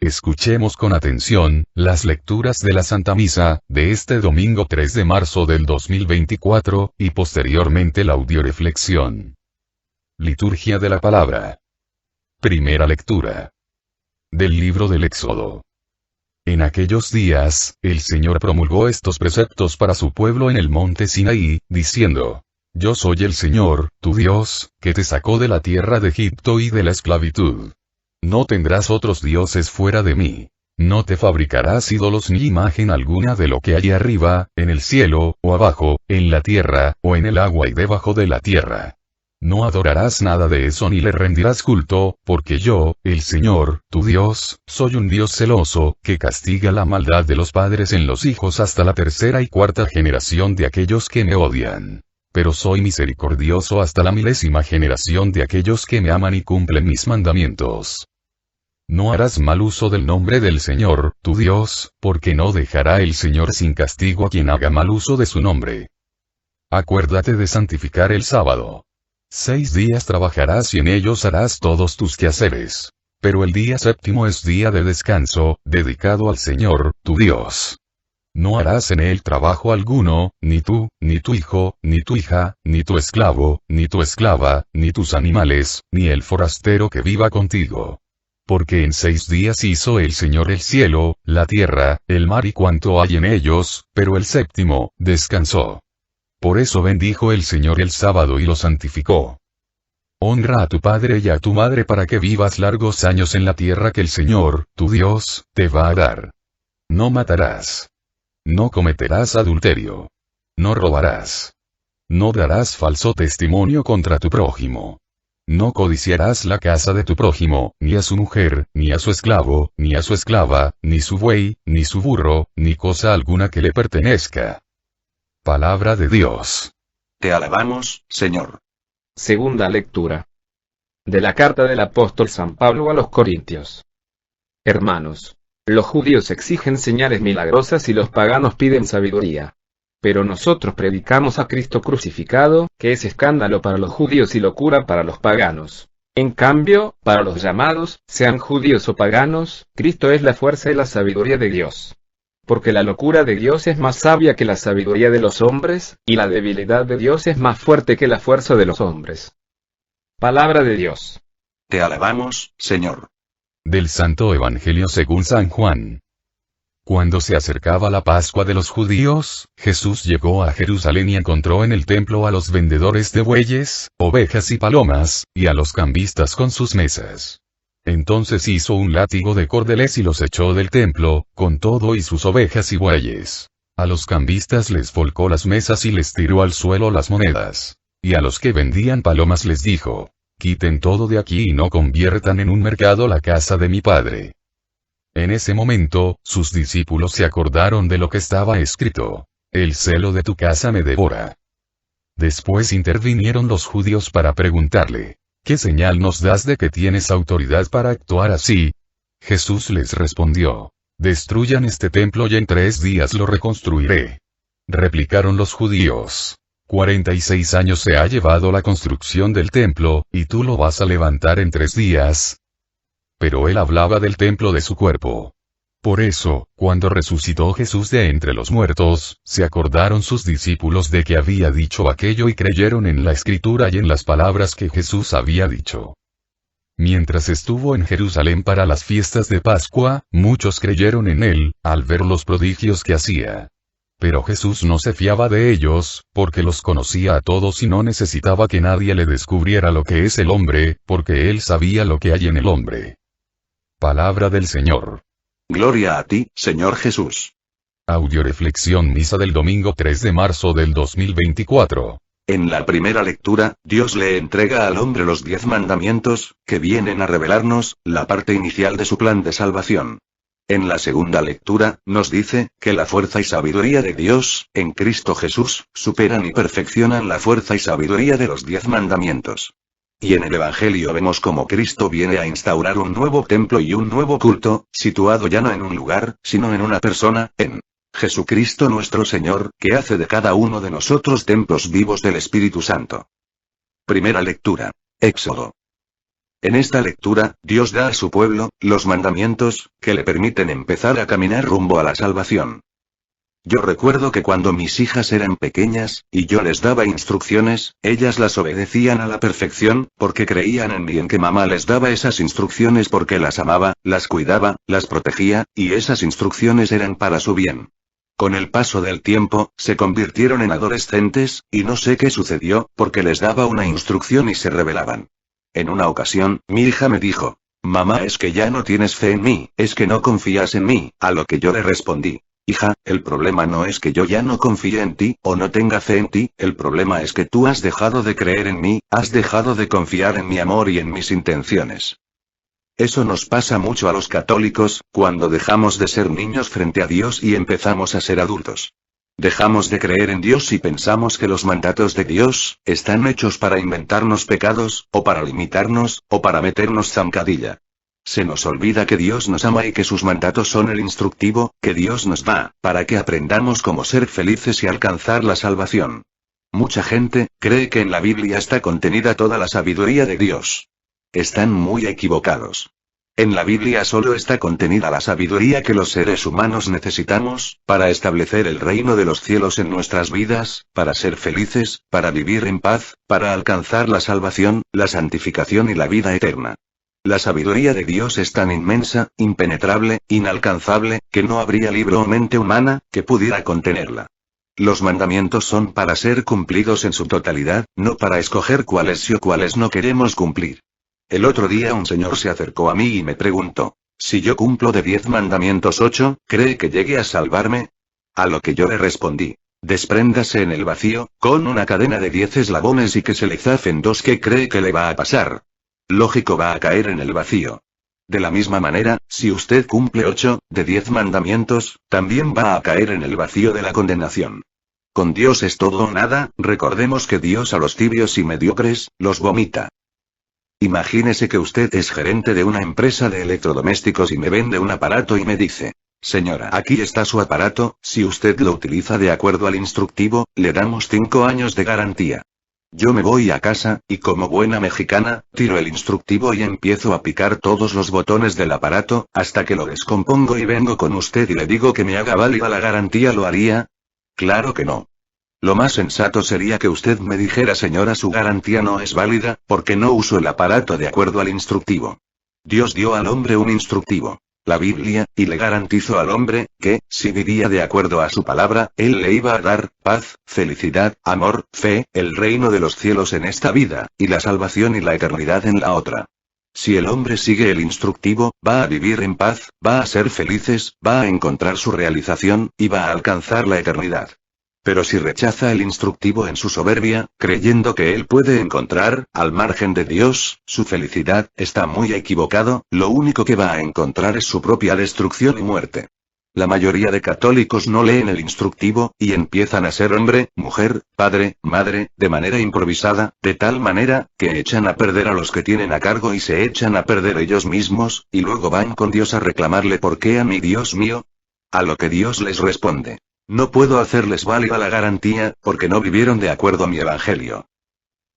escuchemos con atención las lecturas de la Santa Misa de este domingo 3 de marzo del 2024, y posteriormente la audioreflexión. Liturgia de la Palabra. Primera lectura del libro del Éxodo. En aquellos días, el Señor promulgó estos preceptos para su pueblo en el monte Sinaí, diciendo: Yo soy el Señor, tu Dios, que te sacó de la tierra de Egipto y de la esclavitud. No tendrás otros dioses fuera de mí. No te fabricarás ídolos ni imagen alguna de lo que hay arriba, en el cielo, o abajo, en la tierra, o en el agua y debajo de la tierra. No adorarás nada de eso ni le rendirás culto, porque yo, el Señor, tu Dios, soy un Dios celoso, que castiga la maldad de los padres en los hijos hasta la tercera y cuarta generación de aquellos que me odian. Pero soy misericordioso hasta la 1000ª generación de aquellos que me aman y cumplen mis mandamientos. No harás mal uso del nombre del Señor, tu Dios, porque no dejará el Señor sin castigo a quien haga mal uso de su nombre. Acuérdate de santificar el sábado. 6 días trabajarás y en ellos harás todos tus quehaceres. Pero el día séptimo es día de descanso, dedicado al Señor, tu Dios. No harás en él trabajo alguno, ni tú, ni tu hijo, ni tu hija, ni tu esclavo, ni tu esclava, ni tus animales, ni el forastero que viva contigo. Porque en 6 días hizo el Señor el cielo, la tierra, el mar y cuanto hay en ellos, pero el séptimo, descansó. Por eso bendijo el Señor el sábado y lo santificó. Honra a tu padre y a tu madre para que vivas largos años en la tierra que el Señor, tu Dios, te va a dar. No matarás. No cometerás adulterio. No robarás. No darás falso testimonio contra tu prójimo. No codiciarás la casa de tu prójimo, ni a su mujer, ni a su esclavo, ni a su esclava, ni su buey, ni su burro, ni cosa alguna que le pertenezca. Palabra de Dios. Te alabamos, Señor. Segunda lectura de la carta del apóstol San Pablo a los Corintios. Hermanos, los judíos exigen señales milagrosas y los paganos piden sabiduría. Pero nosotros predicamos a Cristo crucificado, que es escándalo para los judíos y locura para los paganos. En cambio, para los llamados, sean judíos o paganos, Cristo es la fuerza y la sabiduría de Dios. Porque la locura de Dios es más sabia que la sabiduría de los hombres, y la debilidad de Dios es más fuerte que la fuerza de los hombres. Palabra de Dios. Te alabamos, Señor. Del Santo Evangelio según San Juan. Cuando se acercaba la Pascua de los judíos, Jesús llegó a Jerusalén y encontró en el templo a los vendedores de bueyes, ovejas y palomas, y a los cambistas con sus mesas. Entonces hizo un látigo de cordeles y los echó del templo, con todo y sus ovejas y bueyes. A los cambistas les volcó las mesas y les tiró al suelo las monedas. Y a los que vendían palomas les dijo: Quiten todo de aquí y no conviertan en un mercado la casa de mi Padre. En ese momento, sus discípulos se acordaron de lo que estaba escrito: El celo de tu casa me devora. Después intervinieron los judíos para preguntarle: ¿Qué señal nos das de que tienes autoridad para actuar así? Jesús les respondió: Destruyan este templo y en 3 días lo reconstruiré. Replicaron los judíos: 46 años se ha llevado la construcción del templo, ¿y tú lo vas a levantar en 3 días? Pero él hablaba del templo de su cuerpo. Por eso, cuando resucitó Jesús de entre los muertos, se acordaron sus discípulos de que había dicho aquello y creyeron en la Escritura y en las palabras que Jesús había dicho. Mientras estuvo en Jerusalén para las fiestas de Pascua, muchos creyeron en él, al ver los prodigios que hacía. Pero Jesús no se fiaba de ellos, porque los conocía a todos y no necesitaba que nadie le descubriera lo que es el hombre, porque él sabía lo que hay en el hombre. Palabra del Señor. Gloria a ti, Señor Jesús. Audioreflexión Misa del domingo 3 de marzo del 2024. En la primera lectura, Dios le entrega al hombre los 10 mandamientos, que vienen a revelarnos la parte inicial de su plan de salvación. En la segunda lectura, nos dice que la fuerza y sabiduría de Dios, en Cristo Jesús, superan y perfeccionan la fuerza y sabiduría de los 10 mandamientos. Y en el Evangelio vemos cómo Cristo viene a instaurar un nuevo templo y un nuevo culto, situado ya no en un lugar, sino en una persona, en Jesucristo nuestro Señor, que hace de cada uno de nosotros templos vivos del Espíritu Santo. Primera lectura. Éxodo. En esta lectura, Dios da a su pueblo los mandamientos que le permiten empezar a caminar rumbo a la salvación. Yo recuerdo que cuando mis hijas eran pequeñas, y yo les daba instrucciones, ellas las obedecían a la perfección, porque creían en mí y en que mamá les daba esas instrucciones porque las amaba, las cuidaba, las protegía, y esas instrucciones eran para su bien. Con el paso del tiempo, se convirtieron en adolescentes, y no sé qué sucedió, porque les daba una instrucción y se rebelaban. En una ocasión, mi hija me dijo: «Mamá, es que ya no tienes fe en mí, es que no confías en mí», a lo que yo le respondí: «Hija, el problema no es que yo ya no confíe en ti, o no tenga fe en ti, el problema es que tú has dejado de creer en mí, has dejado de confiar en mi amor y en mis intenciones». Eso nos pasa mucho a los católicos, cuando dejamos de ser niños frente a Dios y empezamos a ser adultos. Dejamos de creer en Dios y pensamos que los mandatos de Dios están hechos para inventarnos pecados, o para limitarnos, o para meternos zancadilla. Se nos olvida que Dios nos ama y que sus mandatos son el instructivo que Dios nos da, para que aprendamos cómo ser felices y alcanzar la salvación. Mucha gente cree que en la Biblia está contenida toda la sabiduría de Dios. Están muy equivocados. En la Biblia solo está contenida la sabiduría que los seres humanos necesitamos, para establecer el reino de los cielos en nuestras vidas, para ser felices, para vivir en paz, para alcanzar la salvación, la santificación y la vida eterna. La sabiduría de Dios es tan inmensa, impenetrable, inalcanzable, que no habría libro o mente humana que pudiera contenerla. Los mandamientos son para ser cumplidos en su totalidad, no para escoger cuáles sí o cuáles no queremos cumplir. El otro día un señor se acercó a mí y me preguntó: «Si yo cumplo de 10 mandamientos 8, ¿cree que llegue a salvarme?». A lo que yo le respondí: «Despréndase en el vacío, con una cadena de 10 eslabones y que se le zafen 2, ¿qué cree que le va a pasar? Lógico, va a caer en el vacío». De la misma manera, si usted cumple 8 de 10 mandamientos, también va a caer en el vacío de la condenación. Con Dios es todo o nada, recordemos que Dios a los tibios y mediocres los vomita. Imagínese que usted es gerente de una empresa de electrodomésticos y me vende un aparato y me dice: «Señora, aquí está su aparato, si usted lo utiliza de acuerdo al instructivo, le damos 5 años de garantía». Yo me voy a casa, y como buena mexicana, tiro el instructivo y empiezo a picar todos los botones del aparato, hasta que lo descompongo y vengo con usted y le digo que me haga válida la garantía. ¿Lo haría? Claro que no. Lo más sensato sería que usted me dijera: «Señora, su garantía no es válida, porque no uso el aparato de acuerdo al instructivo». Dios dio al hombre un instructivo, la Biblia, y le garantizó al hombre que, si vivía de acuerdo a su palabra, él le iba a dar paz, felicidad, amor, fe, el reino de los cielos en esta vida, y la salvación y la eternidad en la otra. Si el hombre sigue el instructivo, va a vivir en paz, va a ser felices, va a encontrar su realización, y va a alcanzar la eternidad. Pero si rechaza el instructivo en su soberbia, creyendo que él puede encontrar, al margen de Dios, su felicidad, está muy equivocado, lo único que va a encontrar es su propia destrucción y muerte. La mayoría de católicos no leen el instructivo, y empiezan a ser hombre, mujer, padre, madre, de manera improvisada, de tal manera, que echan a perder a los que tienen a cargo y se echan a perder ellos mismos, y luego van con Dios a reclamarle: «¿Por qué a mí, Dios mío?». A lo que Dios les responde: «No puedo hacerles válida la garantía, porque no vivieron de acuerdo a mi evangelio».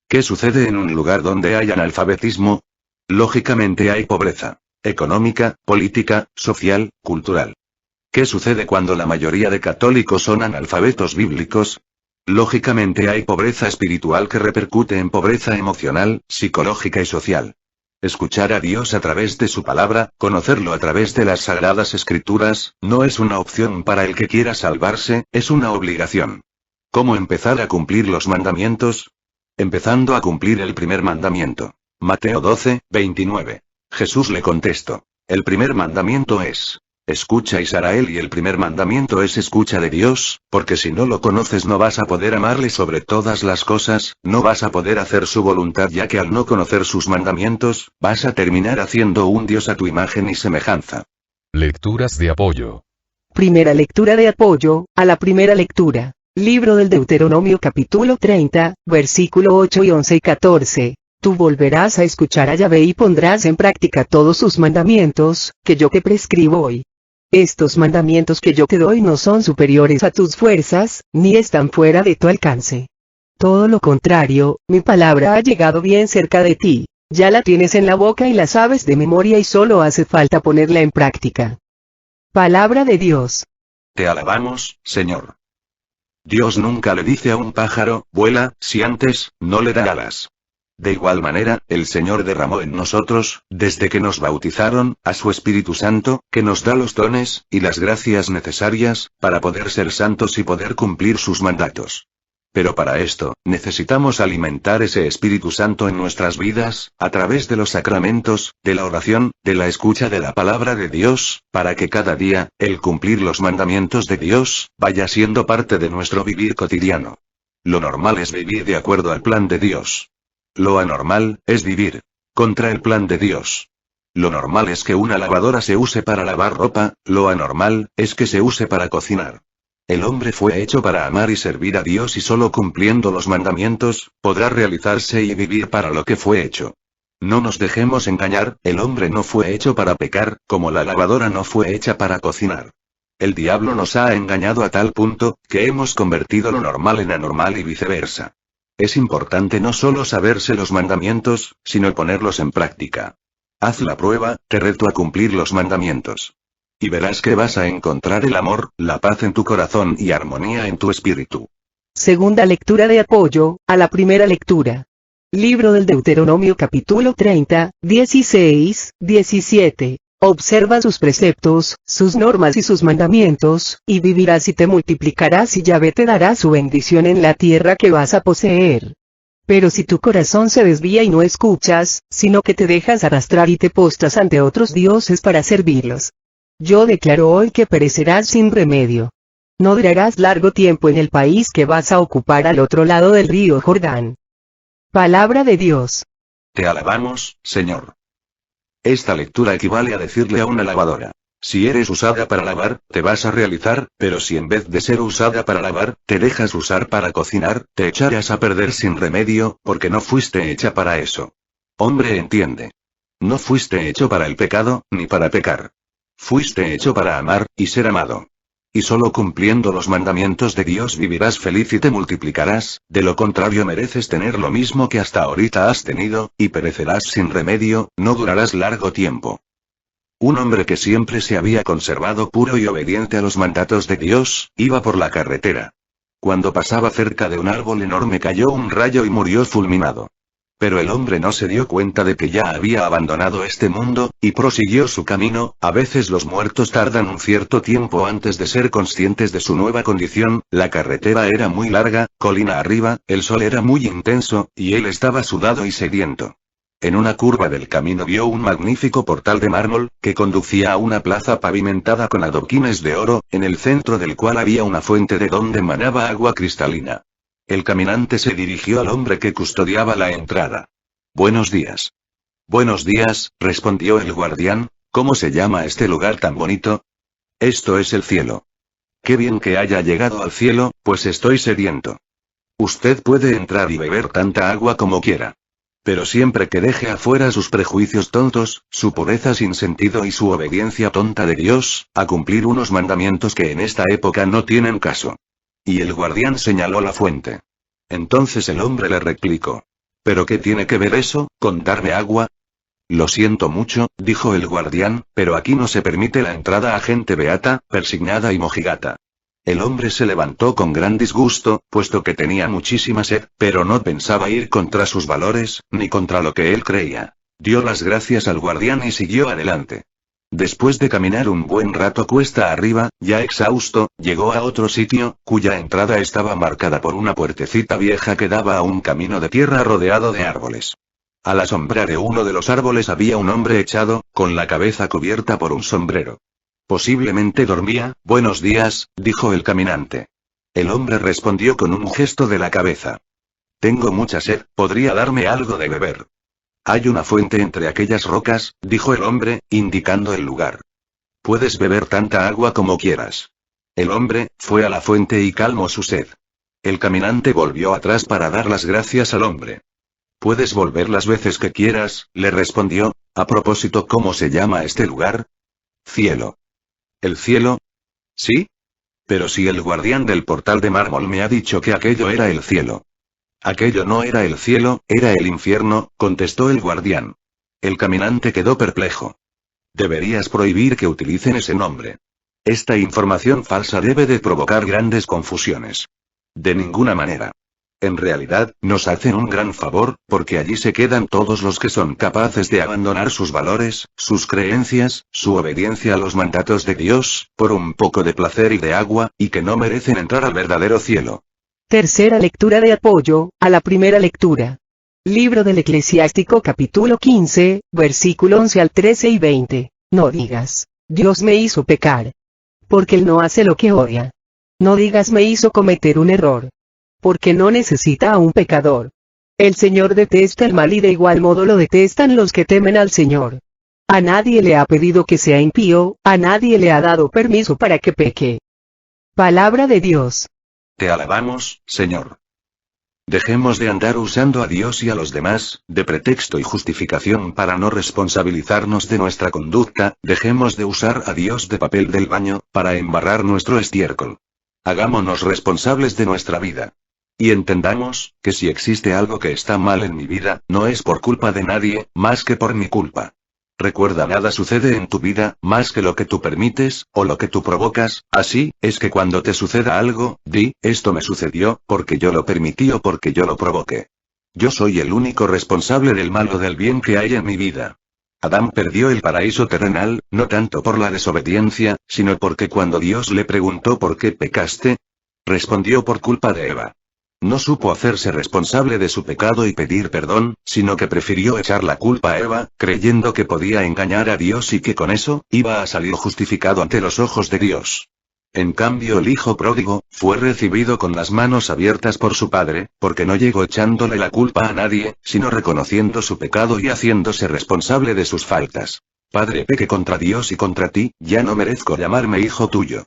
¿Qué sucede en un lugar donde hay analfabetismo? Lógicamente hay pobreza. Económica, política, social, cultural. ¿Qué sucede cuando la mayoría de católicos son analfabetos bíblicos? Lógicamente hay pobreza espiritual que repercute en pobreza emocional, psicológica y social. Escuchar a Dios a través de su palabra, conocerlo a través de las sagradas escrituras, no es una opción para el que quiera salvarse, es una obligación. ¿Cómo empezar a cumplir los mandamientos? Empezando a cumplir el primer mandamiento. Mateo 12, 29. Jesús le contestó: «El primer mandamiento es: escucha, Israel, y el primer mandamiento es: escucha de Dios, porque si no lo conoces no vas a poder amarle sobre todas las cosas, no vas a poder hacer su voluntad, ya que al no conocer sus mandamientos, vas a terminar haciendo un Dios a tu imagen y semejanza». Lecturas de apoyo. Primera lectura de apoyo a la primera lectura. Libro del Deuteronomio capítulo 30, versículo 8 y 11 y 14. Tú volverás a escuchar a Yahvé y pondrás en práctica todos sus mandamientos, que yo te prescribo hoy. Estos mandamientos que yo te doy no son superiores a tus fuerzas, ni están fuera de tu alcance. Todo lo contrario, mi palabra ha llegado bien cerca de ti. Ya la tienes en la boca y la sabes de memoria y solo hace falta ponerla en práctica. Palabra de Dios. Te alabamos, Señor. Dios nunca le dice a un pájaro, vuela, si antes no le da alas. De igual manera, el Señor derramó en nosotros, desde que nos bautizaron, a su Espíritu Santo, que nos da los dones y las gracias necesarias para poder ser santos y poder cumplir sus mandatos. Pero para esto, necesitamos alimentar ese Espíritu Santo en nuestras vidas, a través de los sacramentos, de la oración, de la escucha de la palabra de Dios, para que cada día, el cumplir los mandamientos de Dios, vaya siendo parte de nuestro vivir cotidiano. Lo normal es vivir de acuerdo al plan de Dios. Lo anormal, es vivir contra el plan de Dios. Lo normal es que una lavadora se use para lavar ropa, lo anormal, es que se use para cocinar. El hombre fue hecho para amar y servir a Dios y solo cumpliendo los mandamientos, podrá realizarse y vivir para lo que fue hecho. No nos dejemos engañar, el hombre no fue hecho para pecar, como la lavadora no fue hecha para cocinar. El diablo nos ha engañado a tal punto, que hemos convertido lo normal en anormal y viceversa. Es importante no solo saberse los mandamientos, sino ponerlos en práctica. Haz la prueba, te reto a cumplir los mandamientos. Y verás que vas a encontrar el amor, la paz en tu corazón y armonía en tu espíritu. Segunda lectura de apoyo a la primera lectura. Libro del Deuteronomio capítulo 30, 16, 17. Observa sus preceptos, sus normas y sus mandamientos, y vivirás y te multiplicarás y Yahvé te dará su bendición en la tierra que vas a poseer. Pero si tu corazón se desvía y no escuchas, sino que te dejas arrastrar y te postras ante otros dioses para servirlos, yo declaro hoy que perecerás sin remedio. No durarás largo tiempo en el país que vas a ocupar al otro lado del río Jordán. Palabra de Dios. Te alabamos, Señor. Esta lectura equivale a decirle a una lavadora: si eres usada para lavar, te vas a realizar, pero si en vez de ser usada para lavar, te dejas usar para cocinar, te echarás a perder sin remedio, porque no fuiste hecha para eso. Hombre, entiende. No fuiste hecho para el pecado, ni para pecar. Fuiste hecho para amar, y ser amado. Y solo cumpliendo los mandamientos de Dios vivirás feliz y te multiplicarás, de lo contrario mereces tener lo mismo que hasta ahorita has tenido, y perecerás sin remedio, no durarás largo tiempo. Un hombre que siempre se había conservado puro y obediente a los mandatos de Dios, iba por la carretera. Cuando pasaba cerca de un árbol enorme cayó un rayo y murió fulminado. Pero el hombre no se dio cuenta de que ya había abandonado este mundo, y prosiguió su camino. A veces los muertos tardan un cierto tiempo antes de ser conscientes de su nueva condición. La carretera era muy larga, colina arriba, el sol era muy intenso, y él estaba sudado y sediento. En una curva del camino vio un magnífico portal de mármol, que conducía a una plaza pavimentada con adoquines de oro, en el centro del cual había una fuente de donde manaba agua cristalina. El caminante se dirigió al hombre que custodiaba la entrada. Buenos días. Buenos días, respondió el guardián. ¿Cómo se llama este lugar tan bonito? Esto es el cielo. Qué bien que haya llegado al cielo, pues estoy sediento. Usted puede entrar y beber tanta agua como quiera. Pero siempre que deje afuera sus prejuicios tontos, su pureza sin sentido y su obediencia tonta de Dios, a cumplir unos mandamientos que en esta época no tienen caso. Y el guardián señaló la fuente. Entonces el hombre le replicó: ¿pero qué tiene que ver eso, con darme agua? Lo siento mucho, dijo el guardián, pero aquí no se permite la entrada a gente beata, persignada y mojigata. El hombre se levantó con gran disgusto, puesto que tenía muchísima sed, pero no pensaba ir contra sus valores, ni contra lo que él creía. Dio las gracias al guardián y siguió adelante. Después de caminar un buen rato cuesta arriba, ya exhausto, llegó a otro sitio, cuya entrada estaba marcada por una puertecita vieja que daba a un camino de tierra rodeado de árboles. A la sombra de uno de los árboles había un hombre echado, con la cabeza cubierta por un sombrero. Posiblemente dormía. Buenos días, dijo el caminante. El hombre respondió con un gesto de la cabeza. Tengo mucha sed, ¿podría darme algo de beber? Hay una fuente entre aquellas rocas, dijo el hombre, indicando el lugar. Puedes beber tanta agua como quieras. El hombre fue a la fuente y calmó su sed. El caminante volvió atrás para dar las gracias al hombre. Puedes volver las veces que quieras, le respondió. A propósito, ¿cómo se llama este lugar? Cielo. ¿El cielo? Sí. Pero si el guardián del portal de mármol me ha dicho que aquello era el cielo. Aquello no era el cielo, era el infierno, contestó el guardián. El caminante quedó perplejo. Deberías prohibir que utilicen ese nombre. Esta información falsa debe de provocar grandes confusiones. De ninguna manera. En realidad, nos hacen un gran favor, porque allí se quedan todos los que son capaces de abandonar sus valores, sus creencias, su obediencia a los mandatos de Dios, por un poco de placer y de agua, y que no merecen entrar al verdadero cielo. Tercera lectura de apoyo a la primera lectura. Libro del Eclesiástico capítulo 15, versículo 11 al 13 y 20. No digas, Dios me hizo pecar. Porque Él no hace lo que odia. No digas me hizo cometer un error. Porque no necesita a un pecador. El Señor detesta el mal y de igual modo lo detestan los que temen al Señor. A nadie le ha pedido que sea impío, a nadie le ha dado permiso para que peque. Palabra de Dios. Te alabamos, Señor. Dejemos de andar usando a Dios y a los demás, de pretexto y justificación para no responsabilizarnos de nuestra conducta, dejemos de usar a Dios de papel del baño, para embarrar nuestro estiércol. Hagámonos responsables de nuestra vida. Y entendamos, que si existe algo que está mal en mi vida, no es por culpa de nadie, más que por mi culpa. Recuerda, nada sucede en tu vida, más que lo que tú permites, o lo que tú provocas, así, es que cuando te suceda algo, di, esto me sucedió, porque yo lo permití o porque yo lo provoqué. Yo soy el único responsable del mal o del bien que hay en mi vida. Adán perdió el paraíso terrenal, no tanto por la desobediencia, sino porque cuando Dios le preguntó por qué pecaste, respondió por culpa de Eva. No supo hacerse responsable de su pecado y pedir perdón, sino que prefirió echar la culpa a Eva, creyendo que podía engañar a Dios y que con eso, iba a salir justificado ante los ojos de Dios. En cambio el hijo pródigo, fue recibido con las manos abiertas por su padre, porque no llegó echándole la culpa a nadie, sino reconociendo su pecado y haciéndose responsable de sus faltas. Padre, pequé contra Dios y contra ti, ya no merezco llamarme hijo tuyo.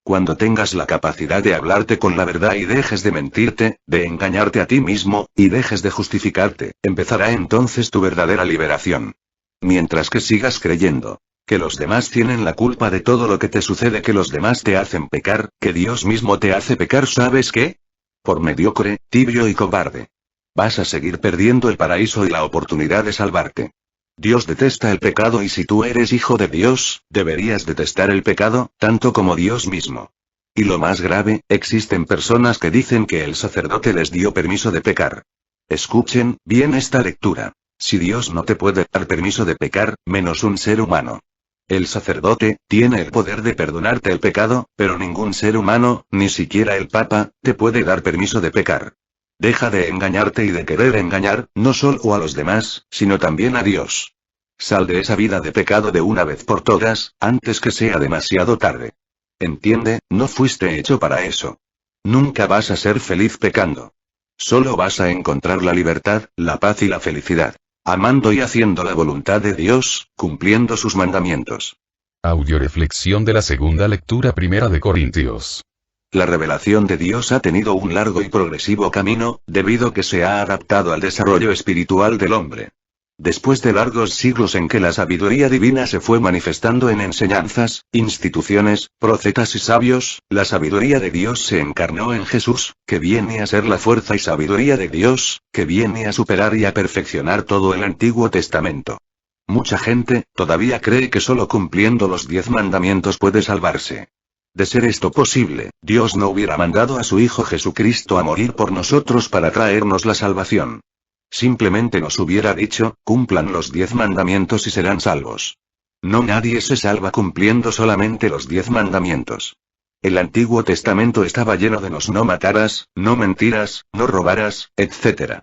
Cuando tengas la capacidad de hablarte con la verdad y dejes de mentirte, de engañarte a ti mismo, y dejes de justificarte, empezará entonces tu verdadera liberación. Mientras que sigas creyendo que los demás tienen la culpa de todo lo que te sucede, que los demás te hacen pecar, que Dios mismo te hace pecar, ¿sabes qué? Por mediocre, tibio y cobarde. Vas a seguir perdiendo el paraíso y la oportunidad de salvarte. Dios detesta el pecado y si tú eres hijo de Dios, deberías detestar el pecado, tanto como Dios mismo. Y lo más grave, existen personas que dicen que el sacerdote les dio permiso de pecar. Escuchen bien esta lectura. Si Dios no te puede dar permiso de pecar, menos un ser humano. El sacerdote tiene el poder de perdonarte el pecado, pero ningún ser humano, ni siquiera el Papa, te puede dar permiso de pecar. Deja de engañarte y de querer engañar, no solo a los demás, sino también a Dios. Sal de esa vida de pecado de una vez por todas, antes que sea demasiado tarde. Entiende, no fuiste hecho para eso. Nunca vas a ser feliz pecando. Solo vas a encontrar la libertad, la paz y la felicidad, amando y haciendo la voluntad de Dios, cumpliendo sus mandamientos. Audioreflexión de la segunda lectura primera de Corintios. La revelación de Dios ha tenido un largo y progresivo camino, debido que se ha adaptado al desarrollo espiritual del hombre. Después de largos siglos en que la sabiduría divina se fue manifestando en enseñanzas, instituciones, profetas y sabios, la sabiduría de Dios se encarnó en Jesús, que viene a ser la fuerza y sabiduría de Dios, que viene a superar y a perfeccionar todo el Antiguo Testamento. Mucha gente, todavía cree que solo cumpliendo los 10 mandamientos puede salvarse. De ser esto posible, Dios no hubiera mandado a su Hijo Jesucristo a morir por nosotros para traernos la salvación. Simplemente nos hubiera dicho, cumplan los 10 mandamientos y serán salvos. No, nadie se salva cumpliendo solamente los 10 mandamientos. El Antiguo Testamento estaba lleno de no matarás, no mentirás, no robarás, etc.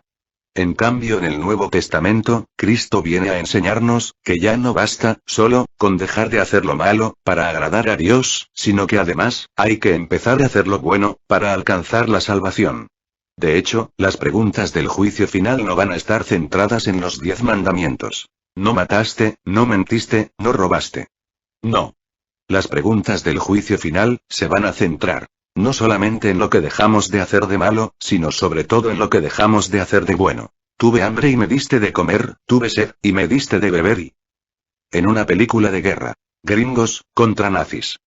En cambio en el Nuevo Testamento, Cristo viene a enseñarnos, que ya no basta, solo, con dejar de hacer lo malo, para agradar a Dios, sino que además, hay que empezar a hacer lo bueno, para alcanzar la salvación. De hecho, las preguntas del juicio final no van a estar centradas en los 10 mandamientos. No mataste, no mentiste, no robaste. No. Las preguntas del juicio final, se van a centrar no solamente en lo que dejamos de hacer de malo, sino sobre todo en lo que dejamos de hacer de bueno. Tuve hambre y me diste de comer, tuve sed, y me diste de beber y... En una película de guerra. Gringos, contra nazis.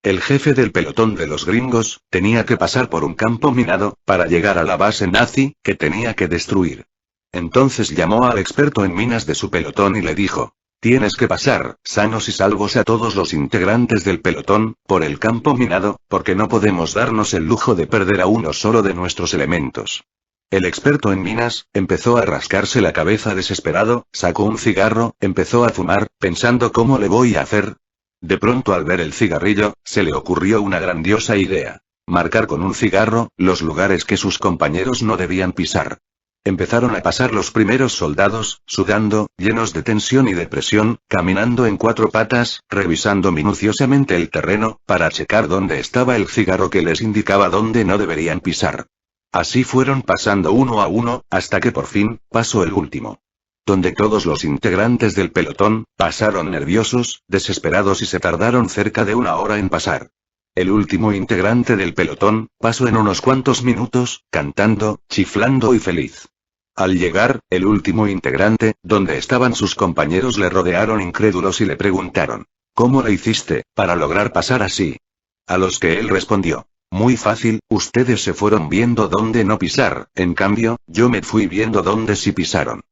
El jefe del pelotón de los gringos, tenía que pasar por un campo minado, para llegar a la base nazi, que tenía que destruir. Entonces llamó al experto en minas de su pelotón y le dijo: tienes que pasar, sanos y salvos a todos los integrantes del pelotón, por el campo minado, porque no podemos darnos el lujo de perder a uno solo de nuestros elementos. El experto en minas, empezó a rascarse la cabeza desesperado, sacó un cigarro, empezó a fumar, pensando ¿cómo le voy a hacer? De pronto al ver el cigarrillo, se le ocurrió una grandiosa idea. Marcar con un cigarro, los lugares que sus compañeros no debían pisar. Empezaron a pasar los primeros soldados, sudando, llenos de tensión y depresión, caminando en cuatro patas, revisando minuciosamente el terreno, para checar dónde estaba el cigarro que les indicaba dónde no deberían pisar. Así fueron pasando uno a uno, hasta que por fin, pasó el último. Donde todos los integrantes del pelotón, pasaron nerviosos, desesperados y se tardaron cerca de una hora en pasar. El último integrante del pelotón, pasó en unos cuantos minutos, cantando, chiflando y feliz. Al llegar, el último integrante, donde estaban sus compañeros le rodearon incrédulos y le preguntaron: ¿cómo lo hiciste, para lograr pasar así? A los que él respondió: muy fácil, ustedes se fueron viendo dónde no pisar, en cambio, yo me fui viendo dónde sí pisaron.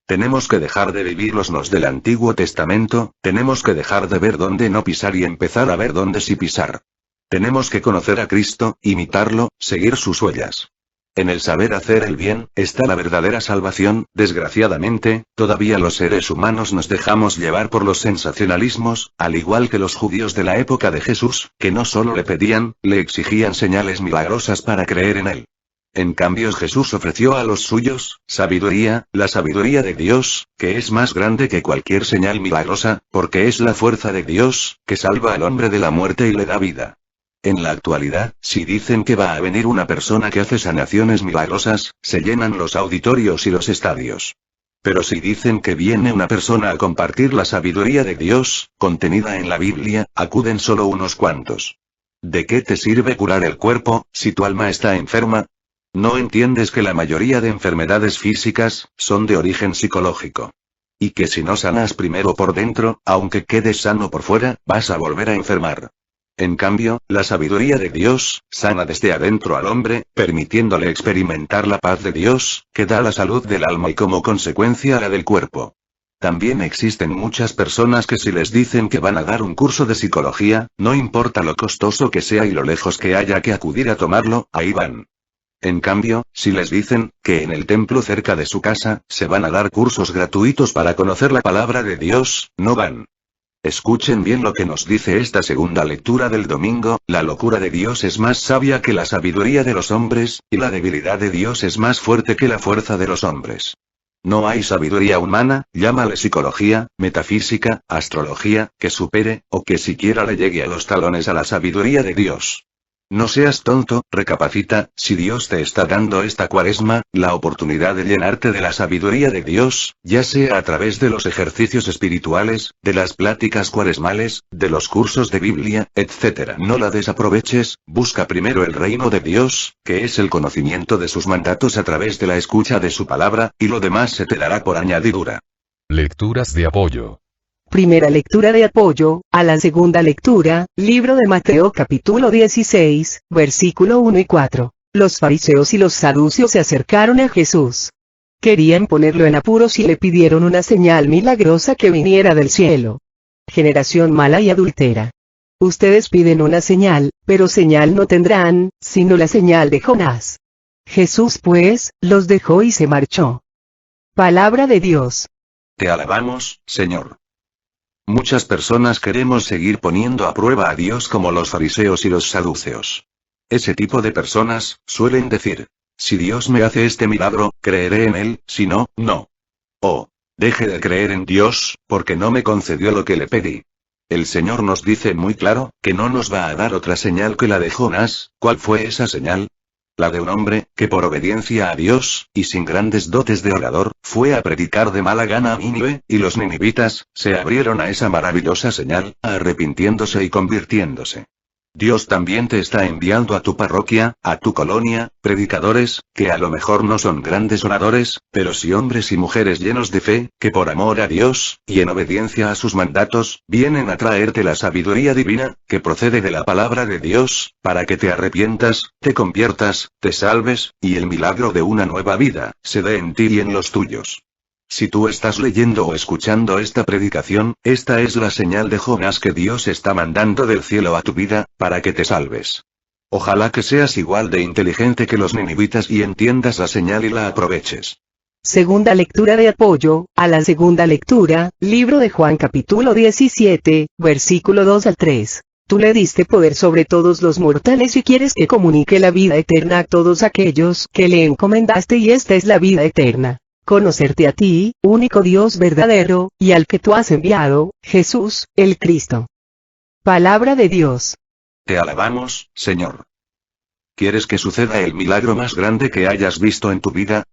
Tenemos que dejar de vivir los nos del Antiguo Testamento, tenemos que dejar de ver dónde no pisar y empezar a ver dónde sí pisar. Tenemos que conocer a Cristo, imitarlo, seguir sus huellas. En el saber hacer el bien, está la verdadera salvación. Desgraciadamente, todavía los seres humanos nos dejamos llevar por los sensacionalismos, al igual que los judíos de la época de Jesús, que no solo le pedían, le exigían señales milagrosas para creer en él. En cambio Jesús ofreció a los suyos, sabiduría, la sabiduría de Dios, que es más grande que cualquier señal milagrosa, porque es la fuerza de Dios, que salva al hombre de la muerte y le da vida. En la actualidad, si dicen que va a venir una persona que hace sanaciones milagrosas, se llenan los auditorios y los estadios. Pero si dicen que viene una persona a compartir la sabiduría de Dios, contenida en la Biblia, acuden solo unos cuantos. ¿De qué te sirve curar el cuerpo, si tu alma está enferma? ¿No entiendes que la mayoría de enfermedades físicas, son de origen psicológico? Y que si no sanas primero por dentro, aunque quedes sano por fuera, vas a volver a enfermar. En cambio, la sabiduría de Dios, sana desde adentro al hombre, permitiéndole experimentar la paz de Dios, que da la salud del alma y como consecuencia la del cuerpo. También existen muchas personas que si les dicen que van a dar un curso de psicología, no importa lo costoso que sea y lo lejos que haya que acudir a tomarlo, ahí van. En cambio, si les dicen, que en el templo cerca de su casa, se van a dar cursos gratuitos para conocer la palabra de Dios, no van. Escuchen bien lo que nos dice esta segunda lectura del domingo: la locura de Dios es más sabia que la sabiduría de los hombres, y la debilidad de Dios es más fuerte que la fuerza de los hombres. No hay sabiduría humana, llámale psicología, metafísica, astrología, que supere, o que siquiera le llegue a los talones a la sabiduría de Dios. No seas tonto, recapacita, si Dios te está dando esta cuaresma, la oportunidad de llenarte de la sabiduría de Dios, ya sea a través de los ejercicios espirituales, de las pláticas cuaresmales, de los cursos de Biblia, etc. No la desaproveches, busca primero el reino de Dios, que es el conocimiento de sus mandatos a través de la escucha de su palabra, y lo demás se te dará por añadidura. Lecturas de apoyo. Primera lectura de apoyo, a la segunda lectura, libro de Mateo capítulo 16, versículo 1 y 4. Los fariseos y los saduceos se acercaron a Jesús. Querían ponerlo en apuros y le pidieron una señal milagrosa que viniera del cielo. Generación mala y adúltera. Ustedes piden una señal, pero señal no tendrán, sino la señal de Jonás. Jesús pues, los dejó y se marchó. Palabra de Dios. Te alabamos, Señor. Muchas personas queremos seguir poniendo a prueba a Dios como los fariseos y los saduceos. Ese tipo de personas, suelen decir: si Dios me hace este milagro, creeré en él, si no, no. O, deje de creer en Dios, porque no me concedió lo que le pedí. El Señor nos dice muy claro, que no nos va a dar otra señal que la de Jonás. ¿Cuál fue esa señal? La de un hombre, que por obediencia a Dios, y sin grandes dotes de orador, fue a predicar de mala gana a Nínive, y los ninivitas, se abrieron a esa maravillosa señal, arrepintiéndose y convirtiéndose. Dios también te está enviando a tu parroquia, a tu colonia, predicadores, que a lo mejor no son grandes oradores, pero sí hombres y mujeres llenos de fe, que por amor a Dios, y en obediencia a sus mandatos, vienen a traerte la sabiduría divina, que procede de la palabra de Dios, para que te arrepientas, te conviertas, te salves, y el milagro de una nueva vida, se dé en ti y en los tuyos. Si tú estás leyendo o escuchando esta predicación, esta es la señal de Jonás que Dios está mandando del cielo a tu vida, para que te salves. Ojalá que seas igual de inteligente que los ninivitas y entiendas la señal y la aproveches. Segunda lectura de apoyo, a la segunda lectura, libro de Juan capítulo 17, versículo 2 al 3. Tú le diste poder sobre todos los mortales y quieres que comunique la vida eterna a todos aquellos que le encomendaste, y esta es la vida eterna: conocerte a ti, único Dios verdadero, y al que tú has enviado, Jesús, el Cristo. Palabra de Dios. Te alabamos, Señor. ¿Quieres que suceda el milagro más grande que hayas visto en tu vida?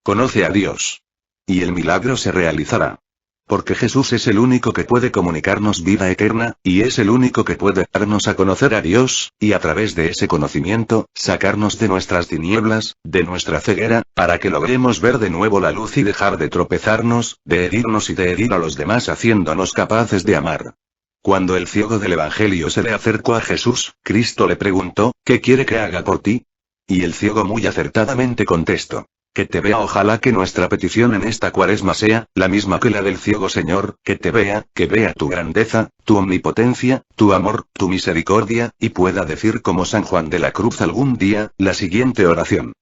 Conoce a Dios. Y el milagro se realizará. Porque Jesús es el único que puede comunicarnos vida eterna, y es el único que puede darnos a conocer a Dios, y a través de ese conocimiento, sacarnos de nuestras tinieblas, de nuestra ceguera, para que logremos ver de nuevo la luz y dejar de tropezarnos, de herirnos y de herir a los demás, haciéndonos capaces de amar. Cuando el ciego del Evangelio se le acercó a Jesús, Cristo le preguntó, ¿qué quiere que haga por ti? Y el ciego muy acertadamente contestó: que te vea. Ojalá que nuestra petición en esta Cuaresma sea la misma que la del ciego, Señor, que te vea, que vea tu grandeza, tu omnipotencia, tu amor, tu misericordia, y pueda decir como San Juan de la Cruz algún día, la siguiente oración: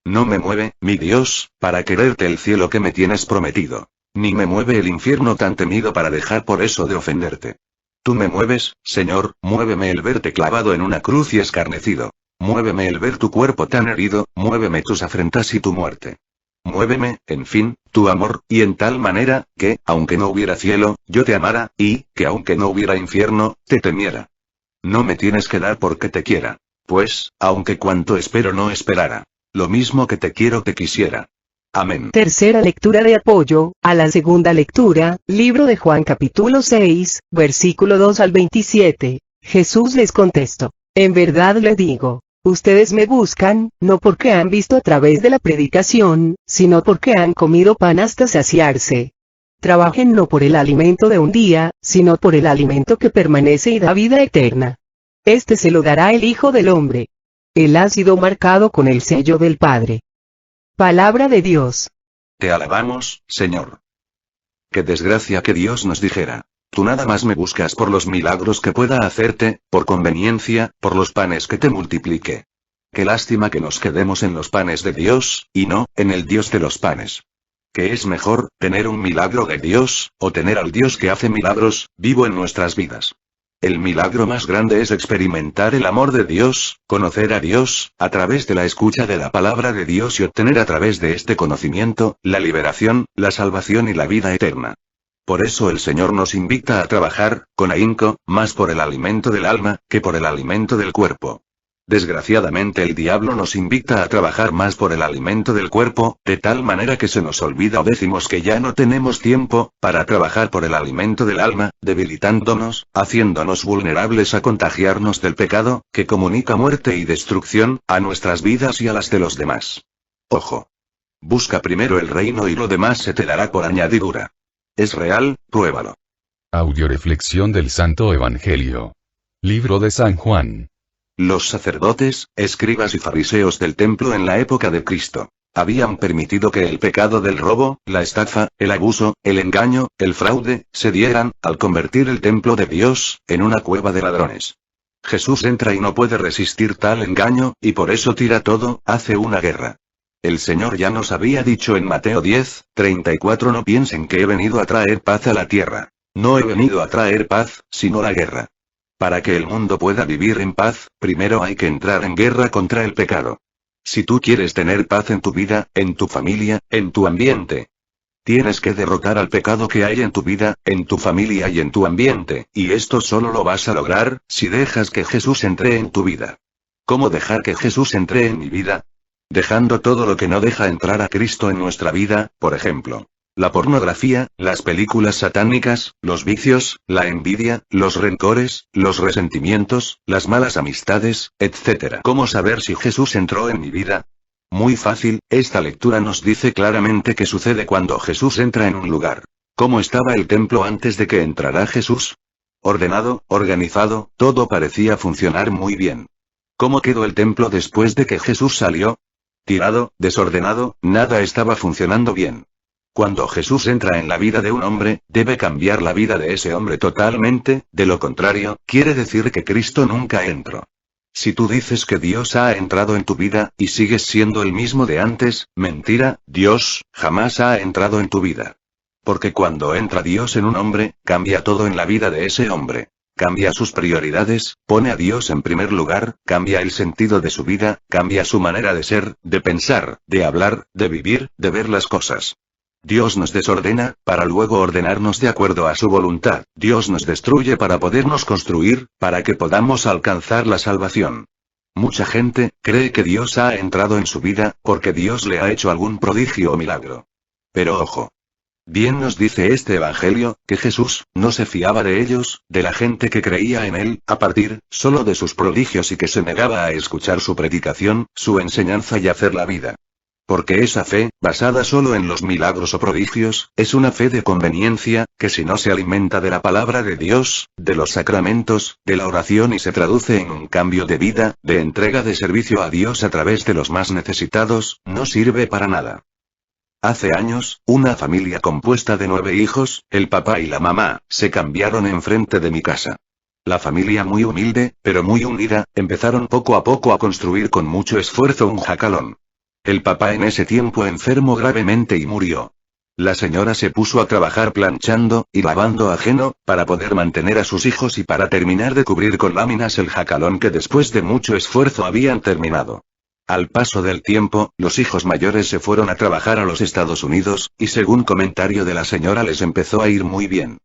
no me mueve, mi Dios, para quererte el cielo que me tienes prometido. Ni me mueve el infierno tan temido para dejar por eso de ofenderte. Tú me mueves, Señor, muéveme el verte clavado en una cruz y escarnecido. Muéveme el ver tu cuerpo tan herido, muéveme tus afrentas y tu muerte. Muéveme, en fin, tu amor, y en tal manera, que, aunque no hubiera cielo, yo te amara, y, que aunque no hubiera infierno, te temiera. No me tienes que dar porque te quiera. Pues, aunque cuanto espero no esperara. Lo mismo que te quiero te quisiera. Amén. Tercera lectura de apoyo, a la segunda lectura, libro de Juan capítulo 6, versículo 2 al 27. Jesús les contestó: en verdad le digo, ustedes me buscan, no porque han visto a través de la predicación, sino porque han comido pan hasta saciarse. Trabajen no por el alimento de un día, sino por el alimento que permanece y da vida eterna. Este se lo dará el Hijo del Hombre. Él ha sido marcado con el sello del Padre. Palabra de Dios. Te alabamos, Señor. Qué desgracia que Dios nos dijera: tú nada más me buscas por los milagros que pueda hacerte, por conveniencia, por los panes que te multiplique. Qué lástima que nos quedemos en los panes de Dios, y no en el Dios de los panes. ¿Qué es mejor, tener un milagro de Dios, o tener al Dios que hace milagros, vivo en nuestras vidas? El milagro más grande es experimentar el amor de Dios, conocer a Dios, a través de la escucha de la palabra de Dios, y obtener a través de este conocimiento, la liberación, la salvación y la vida eterna. Por eso el Señor nos invita a trabajar, con ahínco, más por el alimento del alma, que por el alimento del cuerpo. Desgraciadamente el diablo nos invita a trabajar más por el alimento del cuerpo, de tal manera que se nos olvida o decimos que ya no tenemos tiempo para trabajar por el alimento del alma, debilitándonos, haciéndonos vulnerables a contagiarnos del pecado, que comunica muerte y destrucción, a nuestras vidas y a las de los demás. Ojo. Busca primero el reino y lo demás se te dará por añadidura. Es real, pruébalo. Audioreflexión del Santo Evangelio. Libro de San Juan. Los sacerdotes, escribas y fariseos del templo en la época de Cristo habían permitido que el pecado del robo, la estafa, el abuso, el engaño, el fraude, se dieran, al convertir el templo de Dios en una cueva de ladrones. Jesús entra y no puede resistir tal engaño, y por eso tira todo, hace una guerra. El Señor ya nos había dicho en Mateo 10, 34: no piensen que he venido a traer paz a la tierra. No he venido a traer paz, sino la guerra. Para que el mundo pueda vivir en paz, primero hay que entrar en guerra contra el pecado. Si tú quieres tener paz en tu vida, en tu familia, en tu ambiente, tienes que derrotar al pecado que hay en tu vida, en tu familia y en tu ambiente, y esto solo lo vas a lograr, si dejas que Jesús entre en tu vida. ¿Cómo dejar que Jesús entre en mi vida? Dejando todo lo que no deja entrar a Cristo en nuestra vida, por ejemplo. La pornografía, las películas satánicas, los vicios, la envidia, los rencores, los resentimientos, las malas amistades, etc. ¿Cómo saber si Jesús entró en mi vida? Muy fácil, esta lectura nos dice claramente qué sucede cuando Jesús entra en un lugar. ¿Cómo estaba el templo antes de que entrara Jesús? Ordenado, organizado, todo parecía funcionar muy bien. ¿Cómo quedó el templo después de que Jesús salió? Tirado, desordenado, nada estaba funcionando bien. Cuando Jesús entra en la vida de un hombre, debe cambiar la vida de ese hombre totalmente, de lo contrario, quiere decir que Cristo nunca entró. Si tú dices que Dios ha entrado en tu vida, y sigues siendo el mismo de antes, mentira, Dios jamás ha entrado en tu vida. Porque cuando entra Dios en un hombre, cambia todo en la vida de ese hombre. Cambia sus prioridades, pone a Dios en primer lugar, cambia el sentido de su vida, cambia su manera de ser, de pensar, de hablar, de vivir, de ver las cosas. Dios nos desordena, para luego ordenarnos de acuerdo a su voluntad. Dios nos destruye para podernos construir, para que podamos alcanzar la salvación. Mucha gente cree que Dios ha entrado en su vida, porque Dios le ha hecho algún prodigio o milagro. Pero ojo. Bien nos dice este evangelio, que Jesús no se fiaba de ellos, de la gente que creía en él, a partir solo de sus prodigios y que se negaba a escuchar su predicación, su enseñanza y hacer la vida. Porque esa fe, basada solo en los milagros o prodigios, es una fe de conveniencia, que si no se alimenta de la palabra de Dios, de los sacramentos, de la oración y se traduce en un cambio de vida, de entrega de servicio a Dios a través de los más necesitados, no sirve para nada. Hace años, una familia compuesta de 9 hijos, el papá y la mamá, se cambiaron enfrente de mi casa. La familia muy humilde, pero muy unida, empezaron poco a poco a construir con mucho esfuerzo un jacalón. El papá en ese tiempo enfermó gravemente y murió. La señora se puso a trabajar planchando y lavando ajeno, para poder mantener a sus hijos y para terminar de cubrir con láminas el jacalón que después de mucho esfuerzo habían terminado. Al paso del tiempo, los hijos mayores se fueron a trabajar a los Estados Unidos, y según comentario de la señora les empezó a ir muy bien.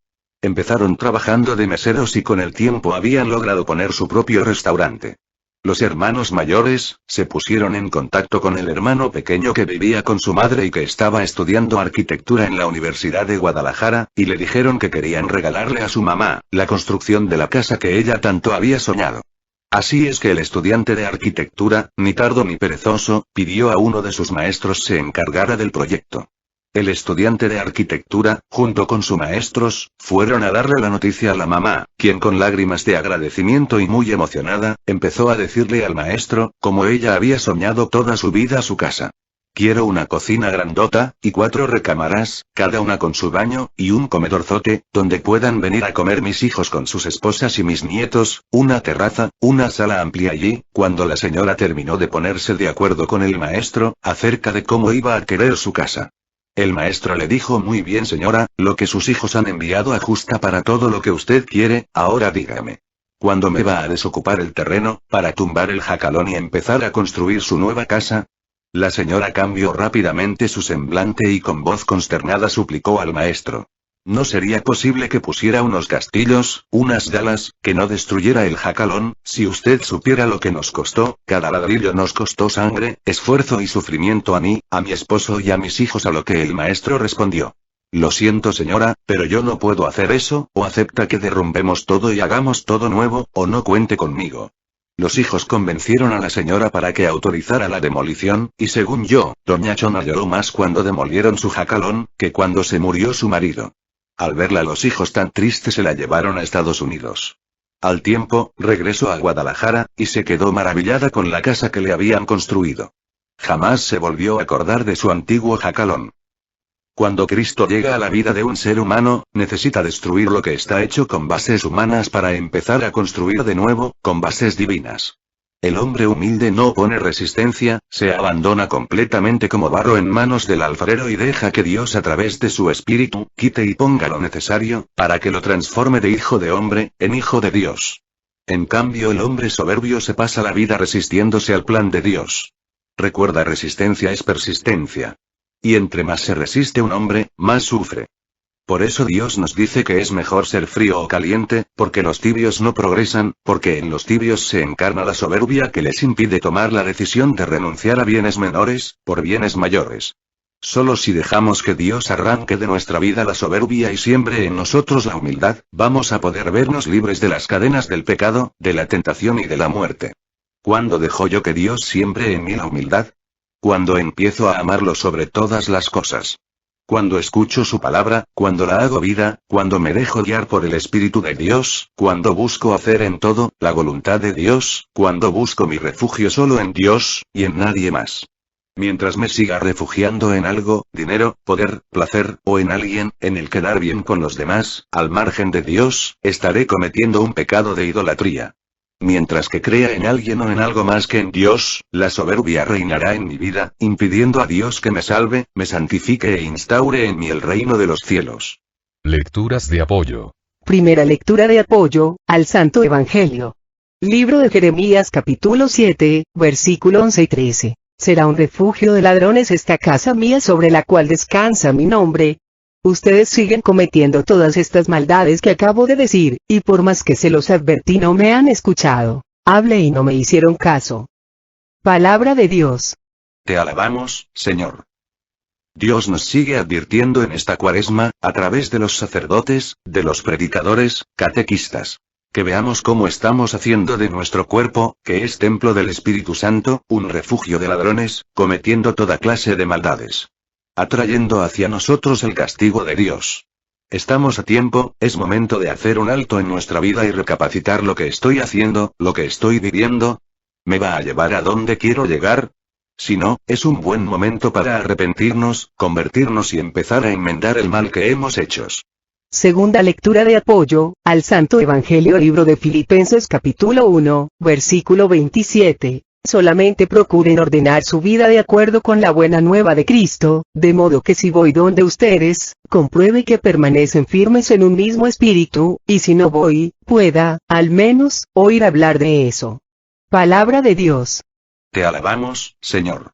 Empezaron trabajando de meseros y con el tiempo habían logrado poner su propio restaurante. Los hermanos mayores se pusieron en contacto con el hermano pequeño que vivía con su madre y que estaba estudiando arquitectura en la Universidad de Guadalajara, y le dijeron que querían regalarle a su mamá la construcción de la casa que ella tanto había soñado. Así es que el estudiante de arquitectura, ni tardo ni perezoso, pidió a uno de sus maestros se encargara del proyecto. El estudiante de arquitectura, junto con sus maestros, fueron a darle la noticia a la mamá, quien con lágrimas de agradecimiento y muy emocionada, empezó a decirle al maestro, cómo ella había soñado toda su vida su casa. Quiero una cocina grandota, y 4 recámaras, cada una con su baño, y un comedorzote, donde puedan venir a comer mis hijos con sus esposas y mis nietos, una terraza, una sala amplia allí. Cuando la señora terminó de ponerse de acuerdo con el maestro, acerca de cómo iba a querer su casa. El maestro le dijo: muy bien señora, lo que sus hijos han enviado ajusta para todo lo que usted quiere, ahora dígame. ¿Cuándo me va a desocupar el terreno, para tumbar el jacalón y empezar a construir su nueva casa? La señora cambió rápidamente su semblante y con voz consternada suplicó al maestro. ¿No sería posible que pusiera unos castillos, unas galas, que no destruyera el jacalón? Si usted supiera lo que nos costó, cada ladrillo nos costó sangre, esfuerzo y sufrimiento a mí, a mi esposo y a mis hijos, a lo que el maestro respondió. Lo siento señora, pero yo no puedo hacer eso, o acepta que derrumbemos todo y hagamos todo nuevo, o no cuente conmigo. Los hijos convencieron a la señora para que autorizara la demolición, y según yo, doña Chona lloró más cuando demolieron su jacalón, que cuando se murió su marido. Al verla los hijos tan tristes se la llevaron a Estados Unidos. Al tiempo, regresó a Guadalajara, y se quedó maravillada con la casa que le habían construido. Jamás se volvió a acordar de su antiguo jacalón. Cuando Cristo llega a la vida de un ser humano, necesita destruir lo que está hecho con bases humanas para empezar a construir de nuevo, con bases divinas. El hombre humilde no pone resistencia, se abandona completamente como barro en manos del alfarero y deja que Dios a través de su espíritu, quite y ponga lo necesario, para que lo transforme de hijo de hombre, en hijo de Dios. En cambio el hombre soberbio se pasa la vida resistiéndose al plan de Dios. Recuerda, resistencia es persistencia. Y entre más se resiste un hombre, más sufre. Por eso Dios nos dice que es mejor ser frío o caliente, porque los tibios no progresan, porque en los tibios se encarna la soberbia que les impide tomar la decisión de renunciar a bienes menores, por bienes mayores. Solo si dejamos que Dios arranque de nuestra vida la soberbia y siembre en nosotros la humildad, vamos a poder vernos libres de las cadenas del pecado, de la tentación y de la muerte. ¿Cuándo dejo yo que Dios siembre en mí la humildad? Cuando empiezo a amarlo sobre todas las cosas. Cuando escucho su palabra, cuando la hago vida, cuando me dejo guiar por el Espíritu de Dios, cuando busco hacer en todo la voluntad de Dios, cuando busco mi refugio solo en Dios, y en nadie más. Mientras me siga refugiando en algo, dinero, poder, placer, o en alguien, en el quedar bien con los demás, al margen de Dios, estaré cometiendo un pecado de idolatría. Mientras que crea en alguien o en algo más que en Dios, la soberbia reinará en mi vida, impidiendo a Dios que me salve, me santifique e instaure en mí el reino de los cielos. Lecturas de apoyo. Primera lectura de apoyo al Santo Evangelio. Libro de Jeremías capítulo 7, versículo 11 y 13. Será un refugio de ladrones esta casa mía sobre la cual descansa mi nombre. Ustedes siguen cometiendo todas estas maldades que acabo de decir, y por más que se los advertí no me han escuchado. Hablé y no me hicieron caso. Palabra de Dios. Te alabamos, Señor. Dios nos sigue advirtiendo en esta Cuaresma, a través de los sacerdotes, de los predicadores, catequistas. Que veamos cómo estamos haciendo de nuestro cuerpo, que es templo del Espíritu Santo, un refugio de ladrones, cometiendo toda clase de maldades. Atrayendo hacia nosotros el castigo de Dios. Estamos a tiempo, es momento de hacer un alto en nuestra vida y recapacitar lo que estoy haciendo, lo que estoy viviendo. ¿Me va a llevar a donde quiero llegar? Si no, es un buen momento para arrepentirnos, convertirnos y empezar a enmendar el mal que hemos hecho. Segunda lectura de apoyo al Santo Evangelio. Libro de Filipenses capítulo 1, versículo 27. Solamente procuren ordenar su vida de acuerdo con la buena nueva de Cristo, de modo que si voy donde ustedes, compruebe que permanecen firmes en un mismo espíritu, y si no voy, pueda, al menos, oír hablar de eso. Palabra de Dios. Te alabamos, Señor.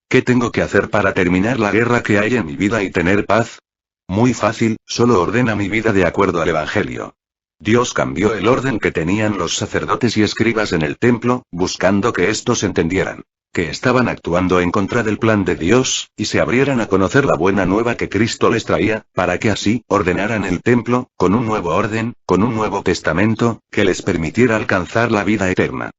¿Qué tengo que hacer para terminar la guerra que hay en mi vida y tener paz? Muy fácil, solo ordena mi vida de acuerdo al Evangelio. Dios cambió el orden que tenían los sacerdotes y escribas en el templo, buscando que estos entendieran que estaban actuando en contra del plan de Dios, y se abrieran a conocer la buena nueva que Cristo les traía, para que así ordenaran el templo, con un nuevo orden, con un nuevo testamento, que les permitiera alcanzar la vida eterna.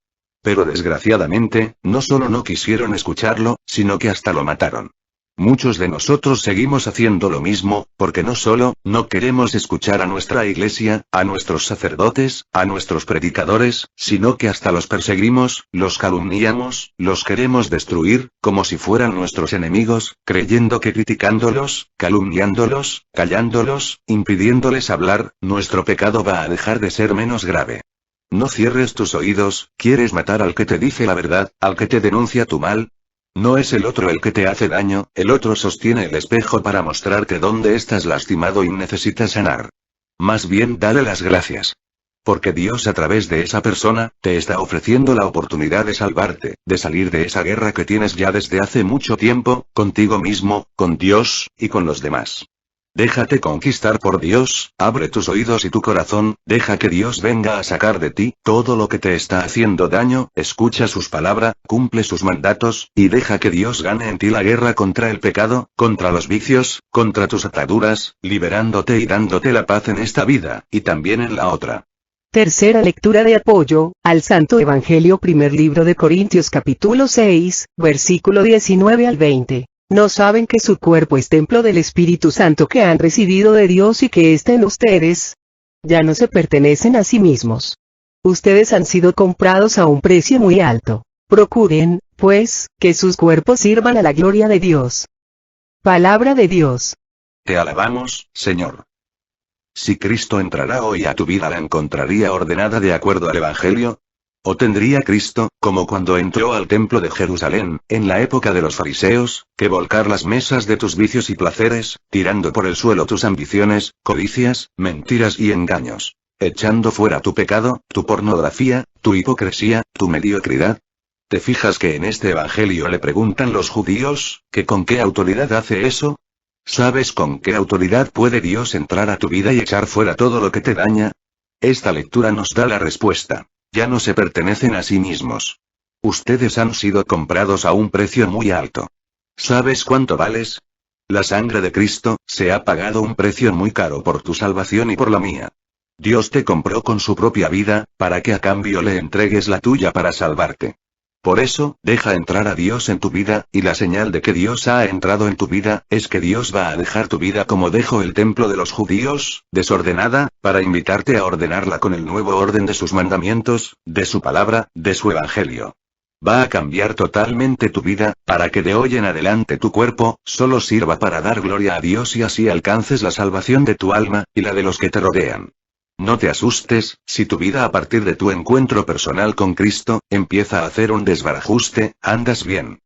Pero desgraciadamente, no solo no quisieron escucharlo, sino que hasta lo mataron. Muchos de nosotros seguimos haciendo lo mismo, porque no solo no queremos escuchar a nuestra iglesia, a nuestros sacerdotes, a nuestros predicadores, sino que hasta los perseguimos, los calumniamos, los queremos destruir, como si fueran nuestros enemigos, creyendo que criticándolos, calumniándolos, callándolos, impidiéndoles hablar, nuestro pecado va a dejar de ser menos grave. No cierres tus oídos, ¿quieres matar al que te dice la verdad, al que te denuncia tu mal? No es el otro el que te hace daño, el otro sostiene el espejo para mostrarte dónde estás lastimado y necesitas sanar. Más bien dale las gracias. Porque Dios a través de esa persona, te está ofreciendo la oportunidad de salvarte, de salir de esa guerra que tienes ya desde hace mucho tiempo, contigo mismo, con Dios, y con los demás. Déjate conquistar por Dios, abre tus oídos y tu corazón, deja que Dios venga a sacar de ti todo lo que te está haciendo daño, escucha sus palabras, cumple sus mandatos, y deja que Dios gane en ti la guerra contra el pecado, contra los vicios, contra tus ataduras, liberándote y dándote la paz en esta vida, y también en la otra. Tercera lectura de apoyo al Santo Evangelio. Primer libro de Corintios capítulo 6, versículo 19 al 20. ¿No saben que su cuerpo es templo del Espíritu Santo que han recibido de Dios y que está en ustedes? Ya no se pertenecen a sí mismos. Ustedes han sido comprados a un precio muy alto. Procuren, pues, que sus cuerpos sirvan a la gloria de Dios. Palabra de Dios. Te alabamos, Señor. Si Cristo entrará hoy a tu vida, ¿la encontraría ordenada de acuerdo al Evangelio? ¿O tendría Cristo, como cuando entró al templo de Jerusalén, en la época de los fariseos, que volcar las mesas de tus vicios y placeres, tirando por el suelo tus ambiciones, codicias, mentiras y engaños, echando fuera tu pecado, tu pornografía, tu hipocresía, tu mediocridad? ¿Te fijas que en este Evangelio le preguntan los judíos, que con qué autoridad hace eso? ¿Sabes con qué autoridad puede Dios entrar a tu vida y echar fuera todo lo que te daña? Esta lectura nos da la respuesta. Ya no se pertenecen a sí mismos. Ustedes han sido comprados a un precio muy alto. ¿Sabes cuánto vales? La sangre de Cristo, se ha pagado un precio muy caro por tu salvación y por la mía. Dios te compró con su propia vida, para que a cambio le entregues la tuya para salvarte. Por eso, deja entrar a Dios en tu vida, y la señal de que Dios ha entrado en tu vida, es que Dios va a dejar tu vida como dejó el templo de los judíos, desordenada, para invitarte a ordenarla con el nuevo orden de sus mandamientos, de su palabra, de su evangelio. Va a cambiar totalmente tu vida, para que de hoy en adelante tu cuerpo, solo sirva para dar gloria a Dios y así alcances la salvación de tu alma, y la de los que te rodean. No te asustes, si tu vida a partir de tu encuentro personal con Cristo, empieza a hacer un desbarajuste, andas bien.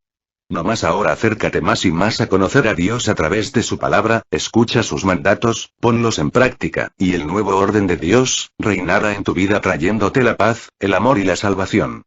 No más ahora acércate más y más a conocer a Dios a través de su palabra, escucha sus mandatos, ponlos en práctica, y el nuevo orden de Dios, reinará en tu vida trayéndote la paz, el amor y la salvación.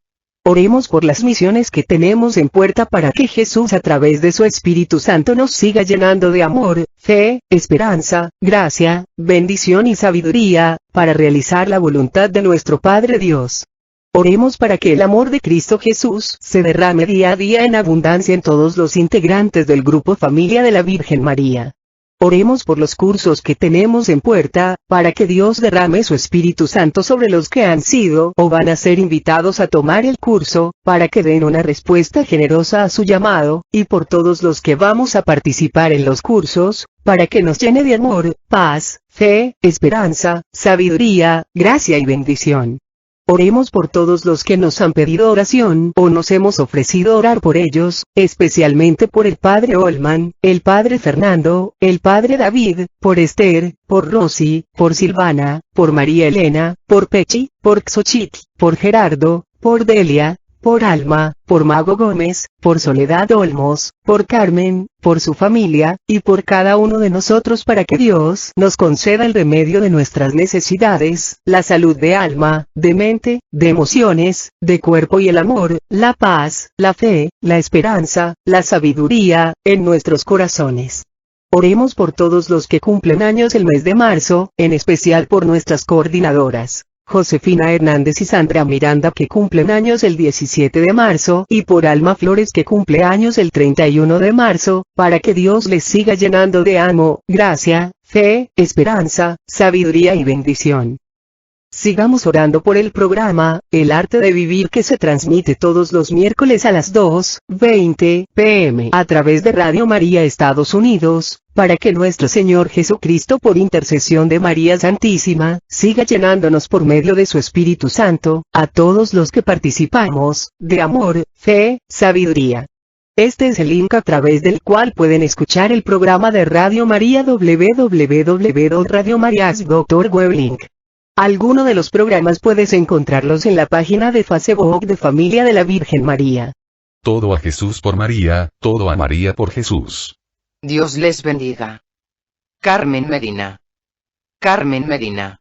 Oremos por las misiones que tenemos en puerta para que Jesús a través de su Espíritu Santo nos siga llenando de amor, fe, esperanza, gracia, bendición y sabiduría, para realizar la voluntad de nuestro Padre Dios. Oremos para que el amor de Cristo Jesús se derrame día a día en abundancia en todos los integrantes del grupo Familia de la Virgen María. Oremos por los cursos que tenemos en puerta, para que Dios derrame su Espíritu Santo sobre los que han sido o van a ser invitados a tomar el curso, para que den una respuesta generosa a su llamado, y por todos los que vamos a participar en los cursos, para que nos llene de amor, paz, fe, esperanza, sabiduría, gracia y bendición. Oremos por todos los que nos han pedido oración o nos hemos ofrecido orar por ellos, especialmente por el Padre Olman, el Padre Fernando, el Padre David, por Esther, por Rosy, por Silvana, por María Elena, por Pechi, por Xochitl, por Gerardo, por Delia, por Alma, por Mago Gómez, por Soledad Olmos, por Carmen, por su familia, y por cada uno de nosotros para que Dios nos conceda el remedio de nuestras necesidades, la salud de alma, de mente, de emociones, de cuerpo y el amor, la paz, la fe, la esperanza, la sabiduría, en nuestros corazones. Oremos por todos los que cumplen años el mes de marzo, en especial por nuestras coordinadoras, Josefina Hernández y Sandra Miranda, que cumplen años el 17 de marzo, y por Alma Flores, que cumple años el 31 de marzo, para que Dios les siga llenando de amor, gracia, fe, esperanza, sabiduría y bendición. Sigamos orando por el programa, El Arte de Vivir, que se transmite todos los miércoles a las 2:20 p.m. a través de Radio María Estados Unidos, para que nuestro Señor Jesucristo, por intercesión de María Santísima, siga llenándonos por medio de su Espíritu Santo, a todos los que participamos, de amor, fe, sabiduría. Este es el link a través del cual pueden escuchar el programa de Radio María www.radiomarias.org. Alguno de los programas puedes encontrarlos en la página de Facebook de Familia de la Virgen María. Todo a Jesús por María, todo a María por Jesús. Dios les bendiga. Carmen Medina. Carmen Medina.